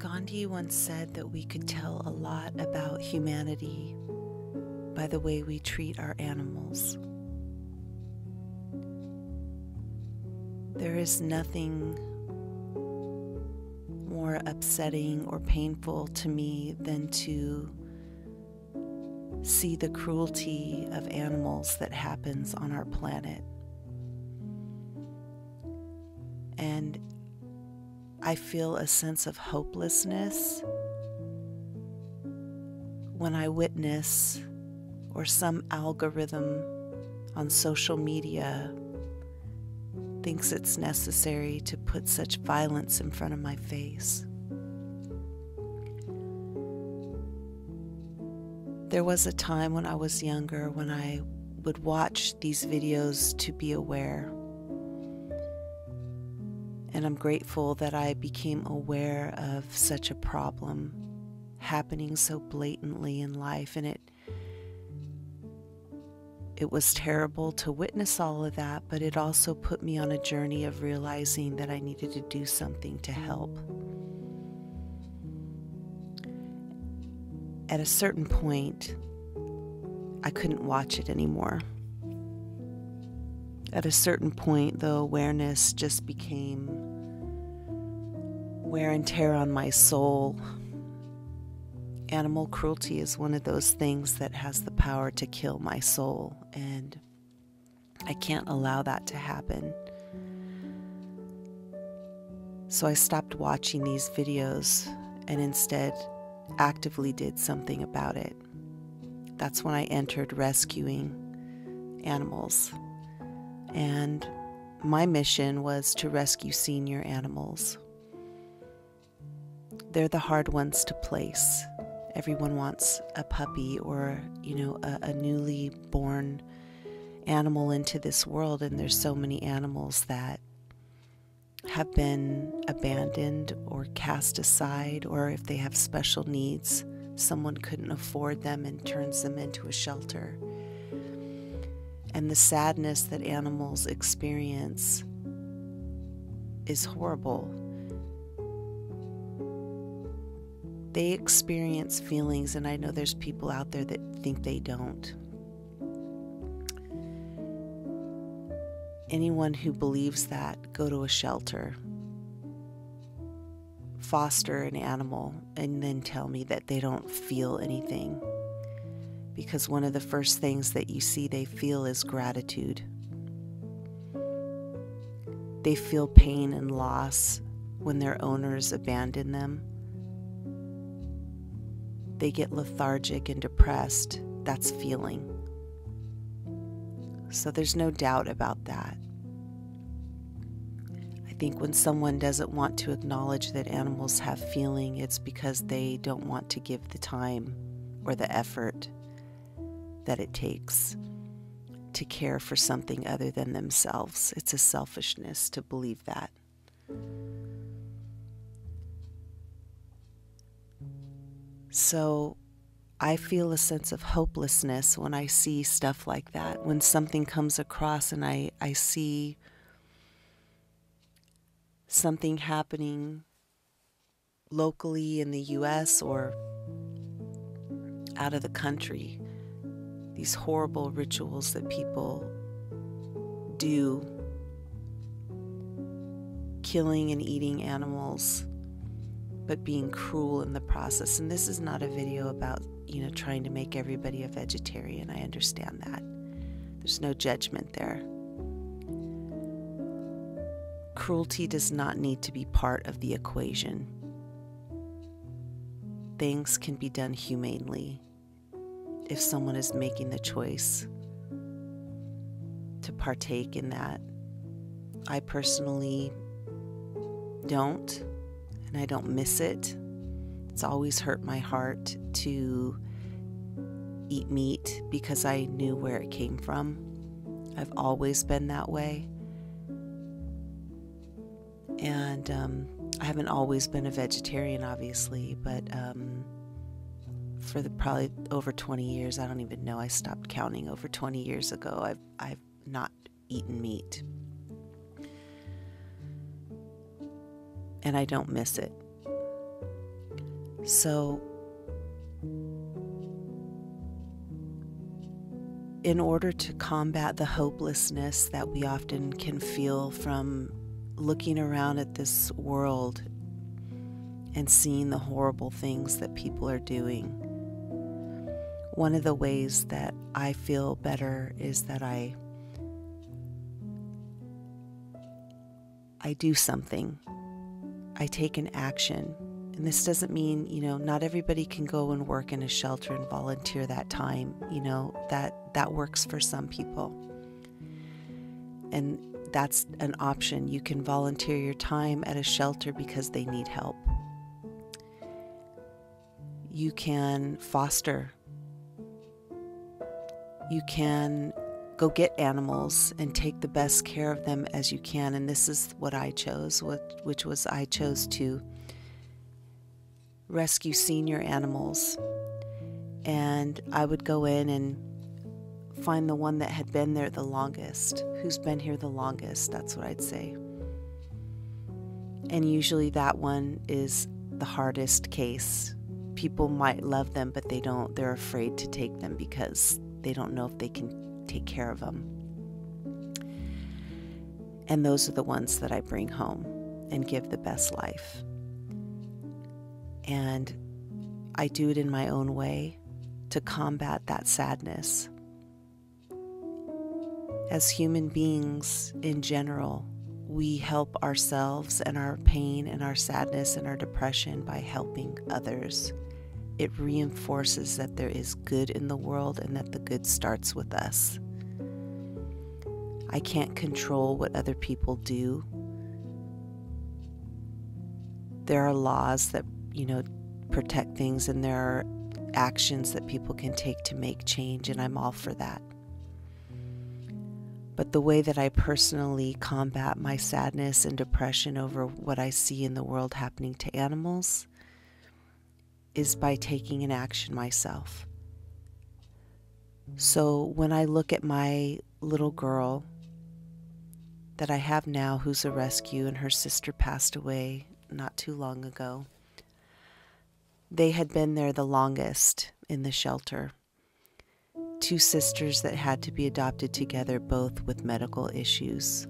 Gandhi once said that we could tell a lot about humanity by the way we treat our animals. There is nothing more upsetting or painful to me than to see the cruelty of animals that happens on our planet. And I feel a sense of hopelessness when I witness, or some algorithm on social media thinks it's necessary to put such violence in front of my face. There was a time when I was younger when I would watch these videos to be aware. And I'm grateful that I became aware of such a problem happening so blatantly in life. And it was terrible to witness all of that, but it also put me on a journey of realizing that I needed to do something to help. At a certain point, I couldn't watch it anymore. At a certain point, the awareness just became wear and tear on my soul. Animal cruelty is one of those things that has the power to kill my soul, and I can't allow that to happen. So I stopped watching these videos and instead actively did something about it. That's when I entered rescuing animals. And my mission was to rescue senior animals. They're the hard ones to place. Everyone wants a puppy or, a newly born animal into this world, and there's so many animals that have been abandoned or cast aside, or if they have special needs, someone couldn't afford them and turns them into a shelter. And the sadness that animals experience is horrible. They experience feelings, and I know there's people out there that think they don't. Anyone who believes that, go to a shelter, foster an animal, and then tell me that they don't feel anything. Because one of the first things that you see they feel is gratitude. They feel pain and loss when their owners abandon them. They get lethargic and depressed. That's feeling. So there's no doubt about that. I think when someone doesn't want to acknowledge that animals have feeling, it's because they don't want to give the time or the effort that it takes to care for something other than themselves. It's a selfishness to believe that. So I feel a sense of hopelessness when I see stuff like that, when something comes across and I see something happening locally in the US or out of the country, these horrible rituals that people do, killing and eating animals, but being cruel in the process. And this is not a video about, trying to make everybody a vegetarian. I understand that. There's no judgment there. Cruelty does not need to be part of the equation. Things can be done humanely if someone is making the choice to partake in that. I personally don't, and I don't miss it. It's always hurt my heart to eat meat because I knew where it came from. I've always been that way. And I haven't always been a vegetarian, obviously, but for probably over 20 years, I don't even know, I stopped counting over 20 years ago, I've not eaten meat. And I don't miss it. So, in order to combat the hopelessness that we often can feel from looking around at this world and seeing the horrible things that people are doing, one of the ways that I feel better is that I do something. I take an action. And this doesn't mean, not everybody can go and work in a shelter and volunteer that time. That works for some people. And that's an option. You can volunteer your time at a shelter because they need help. You can foster. You can go get animals and take the best care of them as you can. And this is what I chose, which was I chose to rescue senior animals. And I would go in and find the one that had been there the longest. Who's been here the longest? That's what I'd say. And usually that one is the hardest case. People might love them, but they don't. They're afraid to take them because they don't know if they can take care of them. And those are the ones that I bring home and give the best life. And I do it in my own way to combat that sadness. As human beings in general, we help ourselves and our pain and our sadness and our depression by helping others. It reinforces that there is good in the world and that the good starts with us. I can't control what other people do. There are laws that protect things, and there are actions that people can take to make change, and I'm all for that. But the way that I personally combat my sadness and depression over what I see in the world happening to animals is by taking an action myself. So when I look at my little girl that I have now, who's a rescue, and her sister passed away not too long ago, they had been there the longest in the shelter. Two sisters that had to be adopted together, both with medical issues,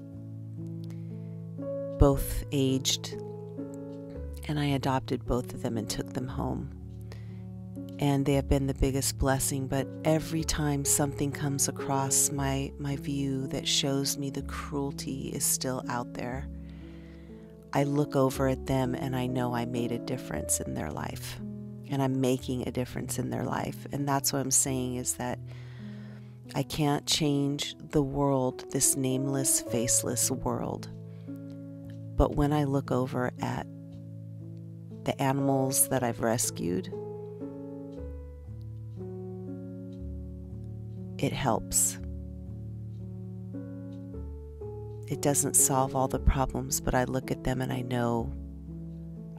both aged, and I adopted both of them and took them home. And they have been the biggest blessing, but every time something comes across my view that shows me the cruelty is still out there, I look over at them and I know I made a difference in their life. And I'm making a difference in their life. And that's what I'm saying, is that I can't change the world, this nameless, faceless world. But when I look over at the animals that I've rescued, it helps. It doesn't solve all the problems, but I look at them and I know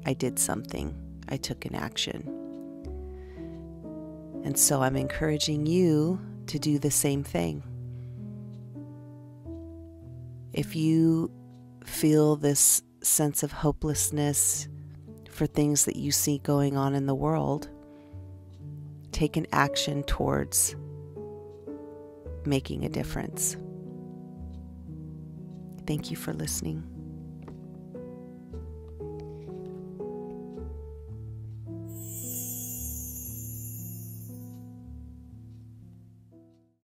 I did something. I took an action. And so I'm encouraging you to do the same thing. If you feel this sense of hopelessness for things that you see going on in the world, take an action towards making a difference. Thank you for listening.